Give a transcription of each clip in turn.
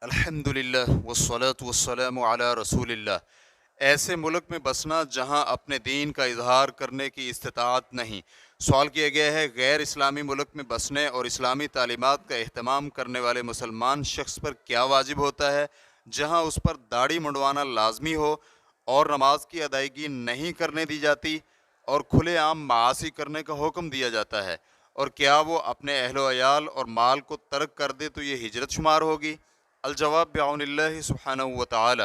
الحمدللہ والصلاة والسلام علی رسول اللہ۔ ایسے ملک میں بسنا جہاں اپنے دین کا اظہار کرنے کی استطاعت نہیں۔ سوال کیا گیا ہے، غیر اسلامی ملک میں بسنے اور اسلامی تعلیمات کا اہتمام کرنے والے مسلمان شخص پر کیا واجب ہوتا ہے جہاں اس پر داڑھی منڈوانا لازمی ہو اور نماز کی ادائیگی نہیں کرنے دی جاتی اور کھلے عام معاصی کرنے کا حکم دیا جاتا ہے، اور کیا وہ اپنے اہل و عیال اور مال کو ترک کر دے تو یہ ہجرت شمار ہوگی؟ الجواب بعون اللہ سبحانہ و تعالی،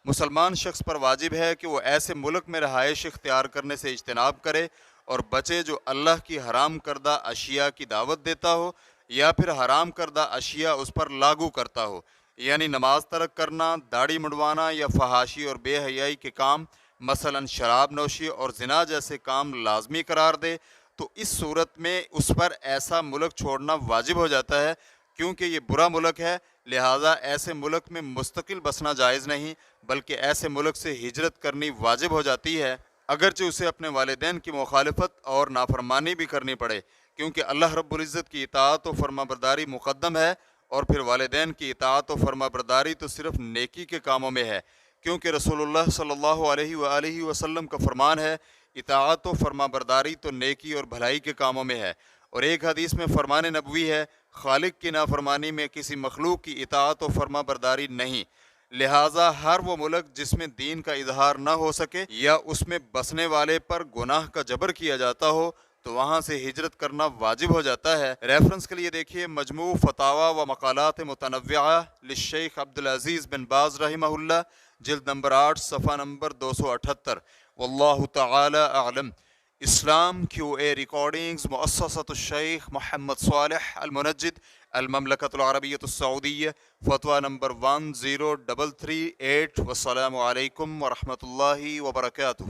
مسلمان شخص پر واجب ہے کہ وہ ایسے ملک میں رہائش اختیار کرنے سے اجتناب کرے اور بچے جو اللہ کی حرام کردہ اشیاء کی دعوت دیتا ہو یا پھر حرام کردہ اشیاء اس پر لاگو کرتا ہو، یعنی نماز ترک کرنا، داڑھی منڈوانا یا فحاشی اور بے حیائی کے کام مثلا شراب نوشی اور زنا جیسے کام لازمی قرار دے، تو اس صورت میں اس پر ایسا ملک چھوڑنا واجب ہو جاتا ہے، کیونکہ یہ برا ملک ہے۔ لہٰذا ایسے ملک میں مستقل بسنا جائز نہیں، بلکہ ایسے ملک سے ہجرت کرنی واجب ہو جاتی ہے، اگرچہ اسے اپنے والدین کی مخالفت اور نافرمانی بھی کرنی پڑے، کیونکہ اللہ رب العزت کی اطاعت و فرما برداری مقدم ہے، اور پھر والدین کی اطاعت و فرما برداری تو صرف نیکی کے کاموں میں ہے، کیونکہ رسول اللہ صلی اللہ علیہ وآلہ وسلم کا فرمان ہے، اطاعت و فرما برداری تو نیکی اور بھلائی کے کاموں میں ہے۔ اور ایک حدیث میں فرمان نبوی ہے، خالق کی نافرمانی میں کسی مخلوق کی اطاعت و فرما برداری نہیں۔ لہٰذا ہر وہ ملک جس میں دین کا اظہار نہ ہو سکے یا اس میں بسنے والے پر گناہ کا جبر کیا جاتا ہو تو وہاں سے ہجرت کرنا واجب ہو جاتا ہے۔ ریفرنس کے لیے دیکھیے مجموع فتاوی و مقالات متنوعہ للشیخ عبدالعزیز بن باز رحمہ اللہ، جلد نمبر 8 صفحہ نمبر 278۔ واللہ تعالی اعلم۔ اسلام کیو اے ریکارڈنگز، مؤسسۃ الشیخ محمد صالح المنجد، المملکۃ العربیۃ السعودیہ، فتویٰ نمبر 10338۔ والسلام علیکم ورحمۃ اللہ وبرکاتہ۔